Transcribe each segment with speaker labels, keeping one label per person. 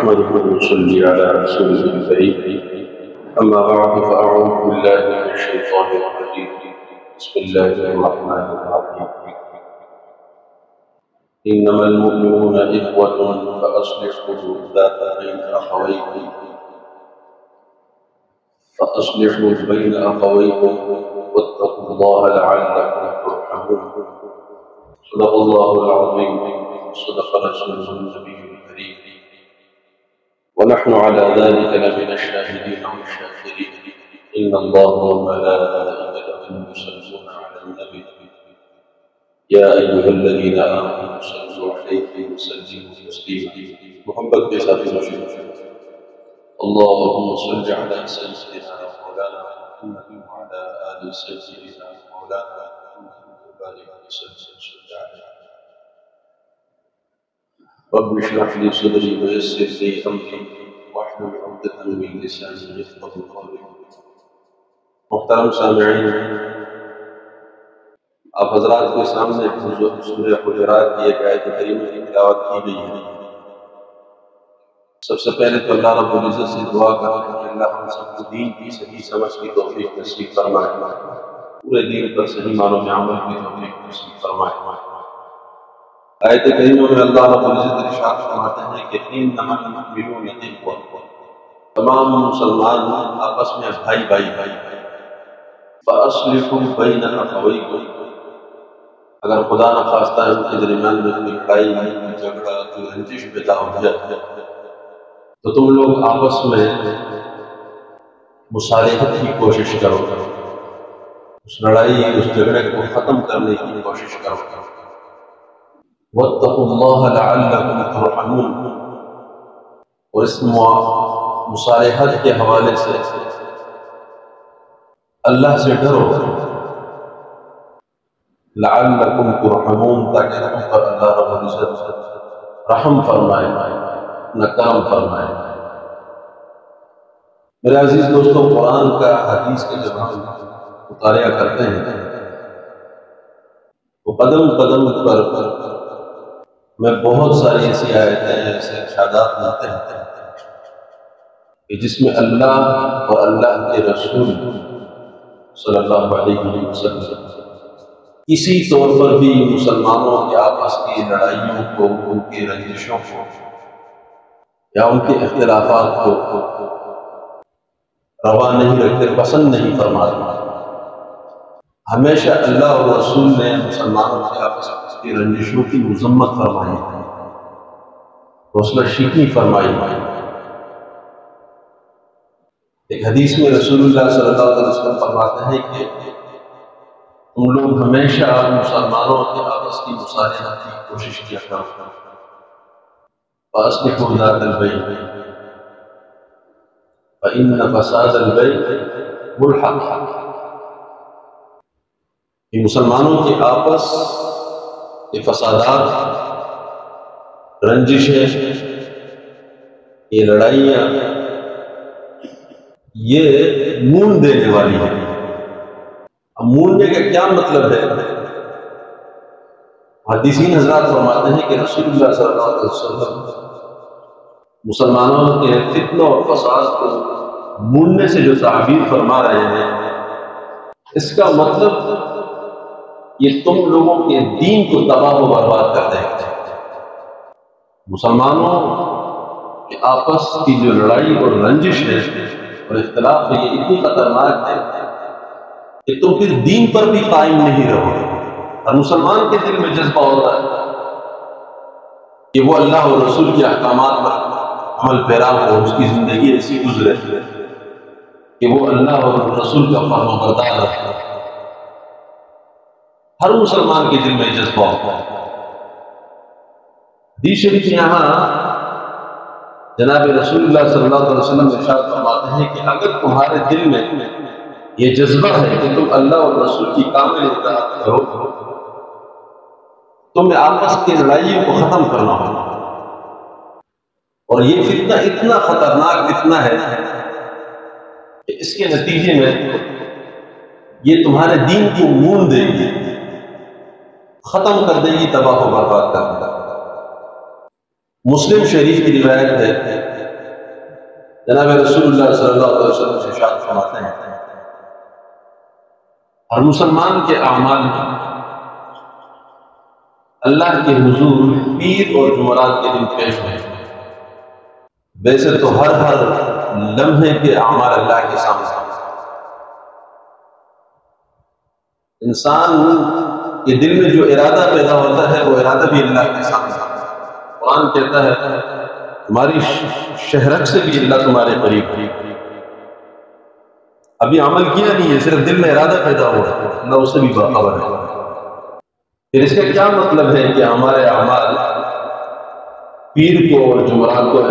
Speaker 1: نحمده ونصلي على رسوله الكريم أما بعد فأعوذ بالله من الشيطان الرجيم بسم الله الرحمن الرحيم إنما المؤمنون إخوة فأصلحوا ذات بين أخويكم واتقوا الله لعلكم ترحمون صدق الله العظيم صدق رسوله النبي الكريم ونحن على ذلك لمن الشاهدين والشاكرين إن الله وملائكته يصلون على النبي يا أيها الذين آمنوا صلوا عليه وسلموا تسليما محمد کے ساتھ اللهم صل على سيدنا مولانا محمد وعلى آل سيدنا مولانا محمد وبارك وسلم عليه رب اشرح لي صدري ويسر لي امري واحلل عقدة من لساني يفقهوا قولي. محترم سامعین، آپ حضرات کے سامنے سورہ حجرات کی ایک آیت کریمہ کی تلاوت کی گئی ہے. سب سے پہلے تو اللہ رب العزت سے دعا کرتے ہیں کہ اللہ ہم سب کو دین کی صحیح سمجھ کی توفیق نصیب فرمائے، پورے دین پر صحیح معنوں میں عمل کی توفیق نصیب فرمائے. آیت کریمہ میں اللہ رب العزت ارشاد فرماتے ہیں کہ انما المؤمنون اخوة، تمام مسلمان آپس میں بھائی بھائی فاصلحوا بین اخویکم، اگر خدا نخواستہ ہے ان کے درمیان میں کوئی لڑائی کوئی جھگڑا کوئی رنجش پیدا ہو جائے تو تم لوگ آپس میں مصالحت کی کوشش کرو، اس لڑائی اس جھگڑے کو ختم کرنے کی کوشش کرو. واتقوا اللہ لعلکم ترحمون، اور اس مصالحت کے حوالے سے اللہ سے ڈرو، لعلکم ترحمون، تاکہ تم پر اللہ رب العزت رحم فرمائے، اپنا کرم فرمائے. میرے عزیز دوستوں، قرآن کا حدیث کا جب ہم مطالعہ کرتے ہیں تو قدم قدم پر میں بہت ساری ایسی آیتیں ایسے ارشادات ملتے ہیں کہ جس میں اللہ اور اللہ کے رسول صلی اللہ علیہ وسلم کسی طور پر بھی مسلمانوں کے آپس کی لڑائیوں کو، ان کی رنجشوں کو یا ان کے اختلافات کو روا نہیں رکھتے، پسند نہیں فرماتے. ہمیشہ اللہ اور رسول نے مسلمانوں کے آپس کی رنجشوں کی مذمت فرمائی، حوصلہ شکنی فرمائی. ایک حدیث میں رسول اللہ صلی اللہ علیہ وسلم فرماتے ہیں کہ تم لوگ ہمیشہ مسلمانوں کے آپس کی مصالحت کی کوشش کیا کرو. فَأَصْلِحُوا ذَاتَ الْبَيْنِ فَإِنَّ فَسَادَ الْبَيْنِ مُلْحَقٌ، کہ مسلمانوں کے آپس کے فسادات، رنجشیں، یہ لڑائیاں، یہ مون دینے والی ہیں. اب موننے کا کیا مطلب ہے؟ محدثین حضرات فرماتے ہیں کہ رسول اللہ صلی اللہ علیہ وسلم مسلمانوں کے فتنہ اور فساد کو موننے سے جو تعبیر فرما رہے ہیں، اس کا مطلب یہ تم لوگوں کے دین کو تباہ و برباد کر دیں گے. مسلمانوں کے آپس کی جو لڑائی اور رنجش ہے اور اختلاف ہے، یہ اتنی خطرناک ہے کہ تم پھر دین پر بھی قائم نہیں رہو. اور مسلمان کے دل میں جذبہ ہوتا ہے کہ وہ اللہ اور رسول کے احکامات پر عمل پیرا ہو، اس کی زندگی ایسی گزرے کہ وہ اللہ اور رسول کا فرما بردار رہے. ہر مسلمان کے دل میں جذبہ ہوتا ہے. حدیث شریف یہاں جناب رسول اللہ صلی اللہ علیہ وسلم ارشاد فرماتے ہیں کہ اگر تمہارے دل میں یہ جذبہ ہے کہ تم اللہ اور رسول کی کامل اطاعت کرو، تمہیں آپس کی لڑائیوں کو ختم کرنا ہوگا. اور یہ فتنہ اتنا خطرناک فتنہ ہے کہ اس کے نتیجے میں یہ تمہارے دین کو مون دے گی، ختم کر دے گی، تباہ و برباد کر دے گی. مسلم شریف کی روایت ہے جناب رسول اللہ صلی اللہ علیہ وسلم سے ارشاد فرماتے ہیں ہر مسلمان کے اعمال میں اللہ کے حضور پیر اور جمعرات کے دن پیش ہوئے. ویسے تو ہر لمحے کے اعمال اللہ کے سامنے. انسان کے دل میں جو ارادہ پیدا ہوتا ہے وہ ارادہ بھی اللہ کے سامنے. قرآن کہتا ہے تمہاری شہرت سے بھی اللہ تمہارے قریب. ابھی عمل کیا نہیں ہے، صرف دل میں ارادہ پیدا ہوا، اللہ اس سے بھی باخبر ہے. پھر اس کا کیا مطلب ہے کہ ہمارے اعمال پیر کو اور جمعرات کو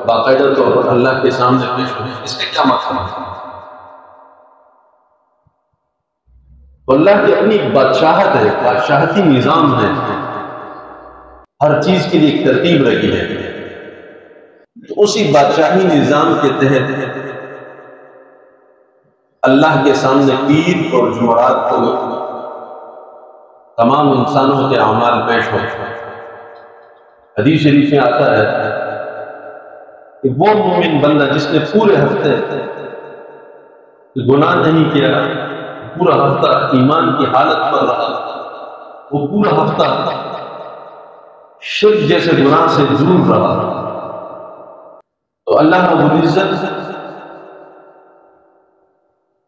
Speaker 1: باقاعدہ طور پر اللہ کے سامنے پیش ہوئے؟ اس کا کیا مطلب ہے؟ اللہ کی اپنی بادشاہت ہے، بادشاہتی نظام ہے، ہر چیز کے لیے ایک ترتیب رکھی ہے. تو اسی بادشاہی نظام کے تحت اللہ کے سامنے پیر اور جمعرات کو تمام انسانوں کے اعمال پیش ہوئے. حدیث شریف میں آتا ہے کہ وہ مومن بندہ جس نے پورے ہفتے گناہ نہیں کیا، پورا ہفتہ ایمان کی حالت پر رہا، وہ پورا ہفتہ شرک جیسے گناہ سے دور رہا، تو اللہ رب العزت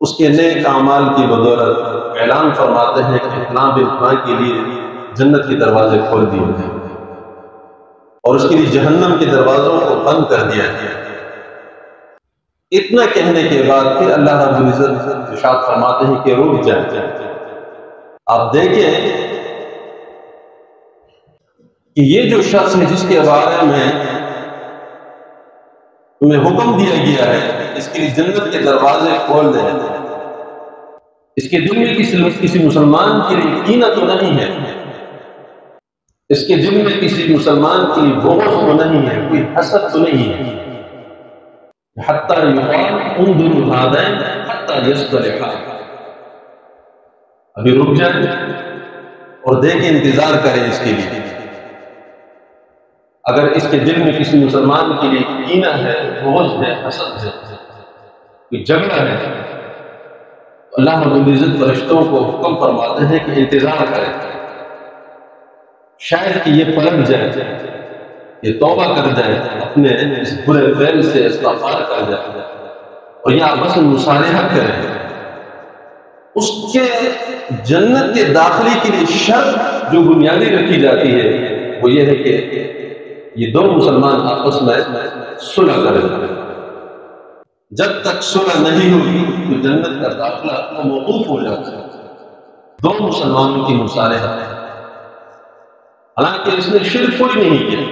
Speaker 1: اس کے نیک اعمال کی بدولت اعلان فرماتے ہیں کہ فلاں بن فلاں کے لیے جنت کے دروازے کھول دیے گئے اور اس کے لیے جہنم کے دروازوں کو بند کر دیا گیا. اتنا کہنے کے بعد پھر اللہ رب العزت ارشاد فرماتے ہیں کہ رک جائیں. آپ دیکھیں کہ یہ جو شخص ہے جس کے بارے میں تمہیں حکم دیا گیا ہے اس کے لیے جنت کے دروازے کھول دیں، اس کے دل میں کسی مسلمان کے لیے کینہ تو نہیں ہے، اس کے دل میں کسی مسلمان کے لیے بغض تو نہیں ہے، کوئی حسد تو نہیں ہے. حتی یقال انظروا هذین حتی یصطلحا. ابھی رک جائیں اور دیکھیں، انتظار کریں اس کے لیے. اگر اس کے دل میں کسی مسلمان کے لیے کینہ ہے، بغض ہے، حسد ہے، کوئی جھگڑا ہے، تو اللہ رب العزت فرشتوں کو حکم فرماتے ہیں کہ انتظار کریں، شاید کہ یہ پلٹ جائے، یہ توبہ کر جائے، اپنے اس برے فعل سے استغفار کر جائے اور یہ آپس میں مصالحہ کریں. اس کے جنت کے داخلے کے لیے شرط جو بنیادی رکھی جاتی ہے وہ یہ ہے کہ یہ دو مسلمان آپس میں صلح کریں. جب تک صلح نہیں ہوئی تو جنت کا داخلہ موقوف ہو جاتا ہے. دو مسلمانوں کی مصالحہ، حالانکہ اس نے شرک کوئی نہیں کیا،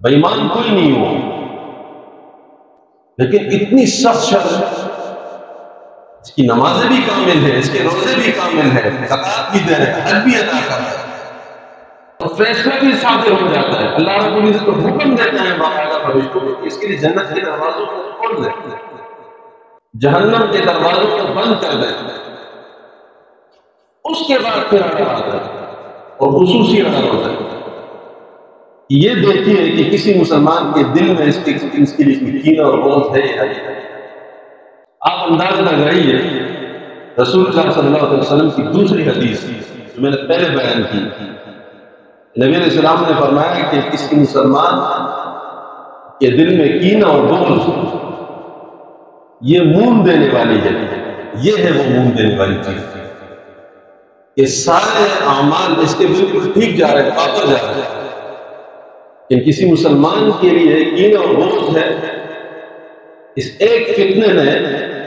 Speaker 1: بے ایمان کوئی نہیں ہوا، لیکن اتنی سخت شرط، اس کی نمازیں بھی کامل ہیں، اس کے روزے بھی کامل ہیں، زکات بھی دے رہے ہیں، حج بھی ادا کر رہے ہیں، اور فیصلہ بھی صادر ہو جاتا ہے. اللہ رب العزت کو حکم دیتے ہیں باقاعدہ فرشتوں کو کہ اس کے لیے جنت کے دروازوں کو کھول دیں، جہنم کے دروازوں کو بند کر دیں. اس کے بعد پھر آتا ہے اور خصوصی رہا ہوتا ہے. یہ دیکھیے کہ کسی مسلمان کے دل میں اس کے لیے کینہ اور بغض ہے یا نہیں. آپ اندازہ لگائیے رسول اللہ صلی اللہ علیہ وسلم کی دوسری حدیث جو میں نے پہلے بیان کی، نبی علیہ السلام نے فرمایا کہ کسی مسلمان کے دل میں کینہ اور بغض یہ مون دینے والی ہے، یہ ہے وہ مون دینے والی چیز کہ سارے اعمال اس کے بالکل ٹھیک جا رہے ہیں، پاپا جا رہے ہیں، کہ کسی مسلمان کے لیے کینہ اور بغض ہے، اس ایک فتنے نے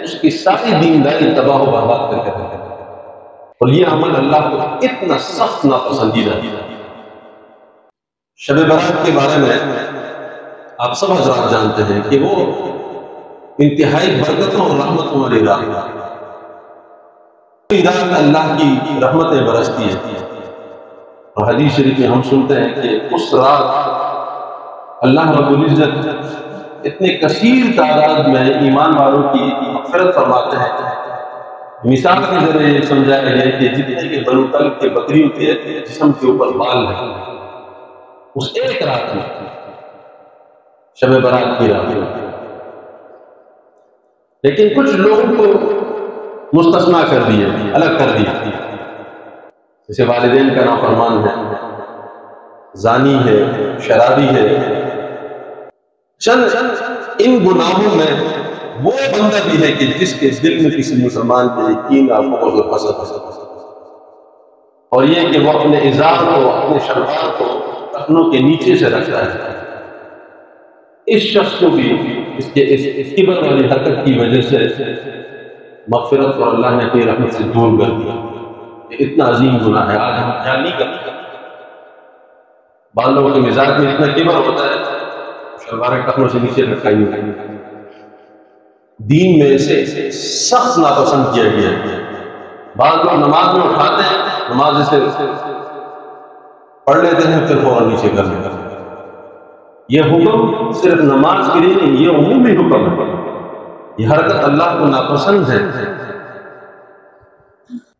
Speaker 1: اس کی ساری دینداری تباہ و برباد کر کے رکھ دی. اور یہ عمل اللہ کو اتنا سخت ناپسندیدہ ہے. شب برات کے بارے میں آپ سب حضرات جانتے ہیں کہ وہ انتہائی برکتوں اور رحمتوں والی رات ہے. رات اللہ کی رحمتیں برستی ہیں، اور حدیث شریف میں ہم سنتے ہیں کہ اس رات اللہ رب العزت اتنے کثیر تعداد میں ایمان والوں کی مغفرت فرماتے ہیں. مثال کے ذریعے یہ سمجھایا گیا کہ جتنے کے بنو کلب کے بکریوں کے جسم کے اوپر بال ہیں، اس ایک رات میں شب برات کی رات میں، لیکن کچھ لوگوں کو مستثنا کر دیے، الگ کر دیا، جیسے والدین کا نافرمان ہے، زانی ہے، شرابی ہے، چند ان گناہوں میں وہ بندہ بھی ہے کہ جس کے دل میں کسی مسلمان کے یقین اور بغض و حسد، اور یہ کہ وہ اپنے ازار کو، اپنے شلوار کو ٹخنوں کے نیچے سے رکھتا ہے، اس شخص کو بھی اس کے اس کبر والی حرکت کی وجہ سے مغفرت اور اللہ نے اپنی رحمت سے دور کر دیا۔ یہ اتنا عظیم گناہ ہے، آج ہم خیال نہیں کرتے۔ بعض لوگوں کے مزاج میں اتنا کبر ہوتا ہے، شلوار ٹخنوں سے نیچے رکھائی ہوئی، دین میں اسے سخت ناپسند کیا گیا ہے۔ بعض لوگ نماز میں اٹھاتے ہیں، نماز سے پڑھ لیتے ہیں، پھر فوراً نیچے کر لیتے ہیں۔ یہ حکم صرف نماز کے لیے نہیں، یہ عمومی حکم ہے، یہ حرکت اللہ کو ناپسند ہے۔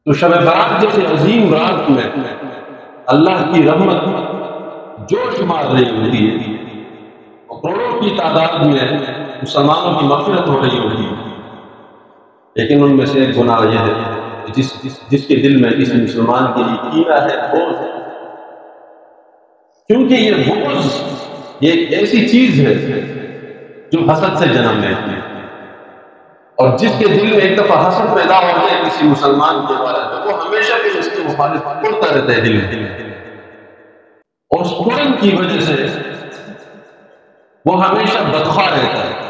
Speaker 1: تو شب برات جیسے عظیم رات میں اللہ کی رحمت جوش مار رہی ہوتی ہے، اور کروڑوں کی تعداد میں مسلمانوں کی مغفرت ہو رہی ہوتی ہے، لیکن ان میں سے ایک گناہ یہ ہے کہ جس کے دل میں کسی مسلمان کے لیے کینہ ہے، بغض ہے، کیونکہ یہ بغض یہ ایک ایسی چیز ہے جو حسد سے جنم لیتی ہے، اور جس کے دل میں ایک دفعہ حسد پیدا ہو جائے کسی مسلمان کے بارے میں، وہ ہمیشہ بھی اس کے مخالف کرتا رہتا ہے دل میں، اور اس قرآن کی وجہ سے وہ ہمیشہ بدخواہ رہتا ہے،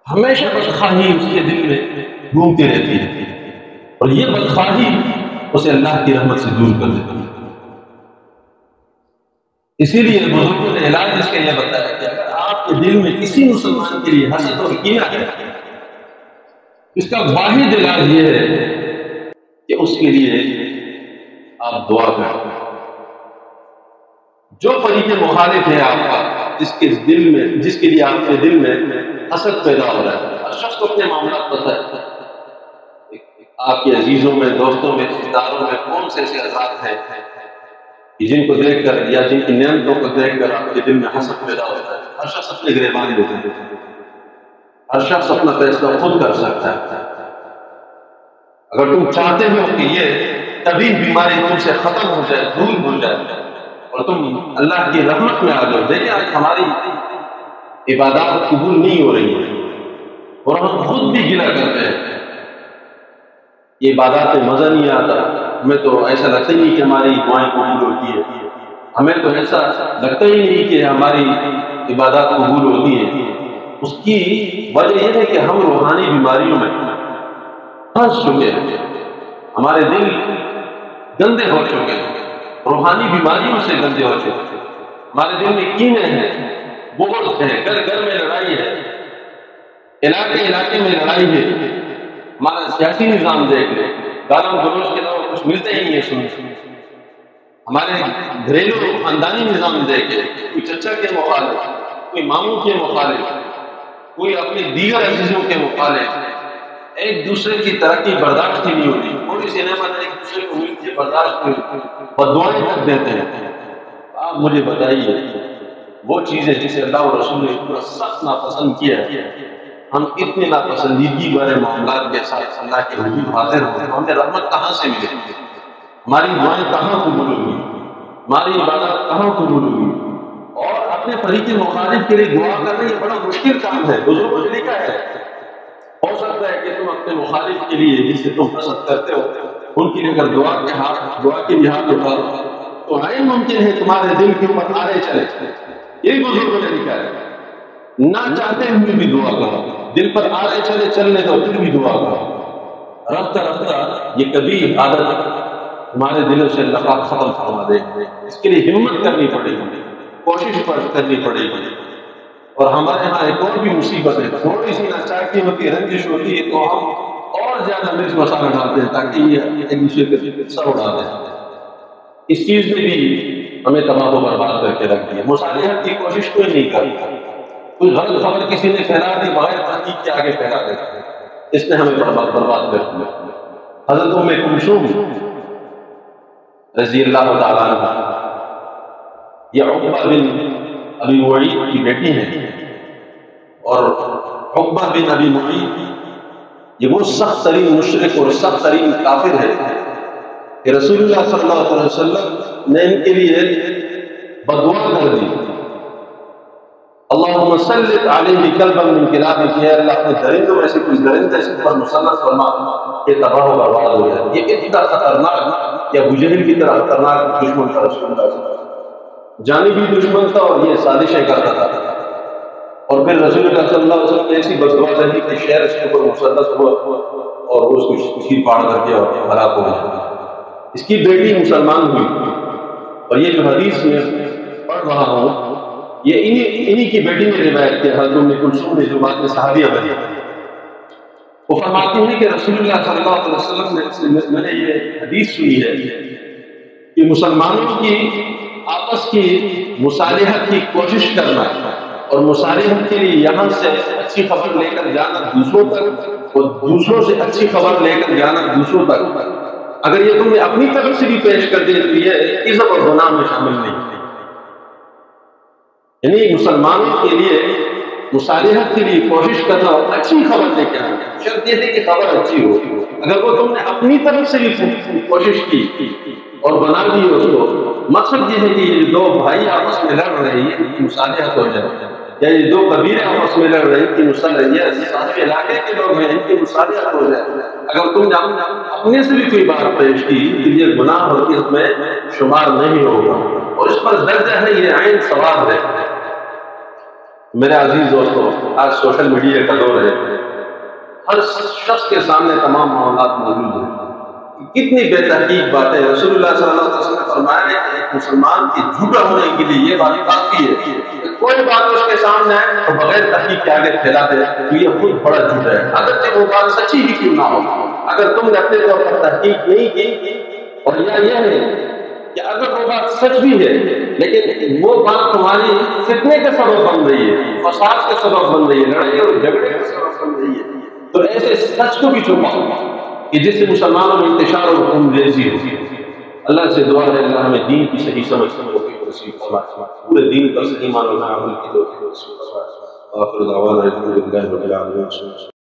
Speaker 1: ہمیشہ بدخواہی اس کے دل میں گھومتی رہتی ہے، اور یہ بدخواہی اسے اللہ کی رحمت سے دور کر دیتی ہے۔ اسی لیے بزرگوں نے علاج اس کے لیے بتایا کہ اگر آپ کے دل میں کسی مسلمان کے لیے حسد اور کینہ ہے، اس کا واحد علاج یہ ہے کہ اس کے لیے آپ دعا کریں۔ جو فریق مخالف ہے آپ کا، جس کے لیے آپ کے دل میں حسد پیدا ہو رہا ہے، ہر شخص کو اپنے معاملات پتہ ہے، آپ کے عزیزوں میں، دوستوں میں، رشتہ داروں میں کون سے ایسے افراد ہیں کہ جن کو دیکھ کر یا جن کی نعمتوں کو دیکھ کر آپ کے دل میں حسد پیدا ہوتا ہے۔ ہر شخص اپنے گریبان میں ہوتا ہے، ہر شخص اپنا فیصلہ خود کر سکتا ہے۔ اگر تم چاہتے ہو کہ یہ طبی بیماری تم سے ختم ہو جائے، دور ہو جائے، اور تم اللہ کی رحمت میں آ جاؤ، دیکھیں آج ہماری عبادات قبول نہیں ہو رہی ہیں، اور ہم خود بھی گلا کرتے ہیں، یہ عبادات میں مزہ نہیں آتا، ہمیں تو ایسا لگتا ہی نہیں کہ ہماری دعائیں قبول ہوتی ہے، ہمیں تو ایسا لگتا ہی نہیں کہ ہماری عبادات قبول ہوتی ہیں۔ اس کی وجہ یہ ہے کہ ہم روحانی بیماریوں میں پھنس چکے ہیں، ہمارے دل گندے ہو چکے ہیں، روحانی بیماریوں سے گندے ہو چکے ہیں، ہمارے دل میں کینے ہیں، بغض ہے، گھر گھر میں لڑائی ہے، علاقے علاقے میں لڑائی ہے، ہمارا سیاسی نظام دیکھ لیں، گالم گلوچ کے علاوہ کچھ ملتا ہی نہیں ہے سننے، ہمارے گھریلو خاندانی نظام دیکھیں، کوئی چچا کے مخالف، کوئی ماموں کے مخالف، کوئی اپنے دیگر عزیزوں کے مخالف، ایک دوسرے کی ترقی برداشت ہی نہیں ہوتی، تھوڑی سی نعمت ایک دوسرے کو ملتی ہے برداشت نہیں ہوتی، بددعائیں کر دیتے ہیں۔ آپ مجھے بتائیے وہ چیزیں جسے اللہ اور رسول نے اتنا سخت ناپسند کیا ہے، ہم اتنے ناپسندیدگی والے معاملات کے ساتھ اللہ کے حضور حاضر ہوتے ہیں، ہمیں رحمت کہاں سے ملے گی؟ ہماری دعائیں کہاں قبول ہوگی؟ ہماری عبادت کہاں قبول ہوگی؟ اور اپنے فریق مخالف کے لیے دعا کرنا یہ بڑا مشکل کام ہے، بزرگوں نے لکھا ہے۔ ہو سکتا ہے کہ تم اپنے مخالف کے لیے جسے تم پسند کرتے ہو ان کے لیے اگر دعا کے لیے ہاتھ اٹھاؤ تو غیر ممکن ہے تمہارے دل کے اوپر آرے چلے، یہی بزرگوں نے لکھا ہے۔ نہ چاہتے ہوئے بھی دعا کرو، دل پر آرے چلے چلنے دو پھر بھی دعا کرو، رفتہ رفتہ یہ کبھی عادت ہمارے دلوں سے اللہ پاک ختم فرما دے گا۔ اس کے لیے ہمت کرنی پڑے گی، کوشش کرنی پڑے گی۔ اور ہمارے ہاں ایک اور بھی مصیبت ہے، تھوڑی سی ناچاکی ہوتی ہے، رنجش ہوتی ہے تو ہم اور زیادہ مرچ مسالہ ڈالتے ہیں تاکہ یہ ایک دوسرے کے سر اڑا دیں۔ اس چیز نے بھی ہمیں تباہ و برباد کر کے رکھ دیا۔ مصالحت کی کوشش کوئی نہیں کرتا، کوئی غلط خبر کسی نے پھیلا دی بغیر تحقیق کے آگے پھیلا دیتا، اس نے ہمیں برباد کر دیا۔ حضرت ام کلثوم رضی اللہ تعالیٰ عنہ، یہ عقبہ بن ابی معیط کی بیٹی ہیں، اور عقبہ بن ابی معیط یہ وہ سخت ترین مشرک اور سخت ترین کافر ہے کہ رسول اللہ صلی اللہ علیہ وسلم نے ان کے لیے بد دعا کر دی، اللہم سلط علیہ کلبا من کلابک، یا اللہ اپنے درندوں میں سے کوئی درندہ اس پر مسلط فرما کہ تباہ و برباد ہو جائے۔ یہ اتنا خطرناک یا ابو جہل کی طرح خطرناک دشمن تھا رسول اللہ صلی اللہ علیہ وسلم، جانبی دشمن تھا اور یہ سازشیں کرتا تھا۔ اور پھر رسول اللہ صلی اللہ علیہ وسلم نے ایسی بد دعا دی کہ شہر اس کے اوپر مسلط ہوا اور اس کو چیر پاڑ کر دیا اور ہلاک ہو گیا۔ اس کی بیٹی مسلمان ہوئی، اور یہ جو حدیث میں پڑھ رہا ہوں یہ انہی کی بیٹی نے روایت کی، حضرت ام کلثوم نے، جو بعد میں صحابیہ بنی۔ وہ فرماتی ہیں کہ رسول اللہ صلی اللہ علیہ وسلم نے، میں نے یہ حدیث سنی ہے کہ مسلمانوں کی آپس کی مصالحت کی کوشش کرنا اور مصالحت کے لیے یہاں سے اچھی خبر لے کر جانا دوسروں تک، اور دوسروں سے اچھی خبر لے کر جانا دوسروں تک، اگر یہ تم نے اپنی طرف سے بھی پیش کر دیا تو یہ عزت اور گناہ میں شامل نہیں۔ یعنی مسلمانوں کے لیے مصالحت کے لیے کوشش کرنا اور اچھی خبر لے کے آنا، شرط یہ ہے کہ خبر اچھی ہو۔ اگر وہ تم نے اپنی طرف سے بھی کوشش کی اور بنا دی اس کو، مقصد یہ ہے کہ یہ دو بھائی آپس میں لڑ رہے ہیں ان کی مصالحت ہو جائے، یا یہ دو قبیلے آپس میں لڑ رہے ہیں ان کی مصالحت، سارے علاقے کے لوگ ہیں ان کی مصالحت ہو جائے۔ اگر تم نے اپنے سے بھی کوئی بات پیش کی تو یہ گناہ اور اس میں شمار نہیں ہوگا، اور اس پر درجہ ہے یہ عین ثواب ہے۔ میرے عزیز دوستو، آج سوشل میڈیا کا دور ہے، ہر شخص کے سامنے تمام معاملات موجود ہیں۔ کتنی بے تحقیق باتیں، رسول اللہ صلی اللہ علیہ وسلم نے فرمایا ہے کہ ایک مسلمان کے جھوٹا ہونے کے لیے یہ بات کافی ہے کہ کوئی بات اس کے سامنے آئے تو بغیر تحقیق کے آگے پھیلا دے تو یہ خود بڑا جھوٹا ہے، اگرچہ وہ بات سچی ہی کیوں نہ ہو۔ اگر تم نے اپنے طور پر تحقیق نہیں کی، اور یہ ہے کہ اگر وہ بات سچ بھی ہے لیکن وہ بات تمہاری فتنے کا سبب بن رہی ہے، فساد کا سبب بن رہی ہے، لڑائی اور جھگڑے کا سبب بن رہی ہے، تو ایسے سچ کو بھی چھپاؤ کہ جس سے مسلمانوں میں انتشار اور خونریزی ہو۔ اللہ سے دعا ہے اللہ ہمیں دین کی صحیح سمجھ نصیب فرمائے، پورے دین پر صحیح معنوں میں عمل کی توفیق نصیب فرمائے۔ آخر دعوانا الحمدللہ رب العالمین۔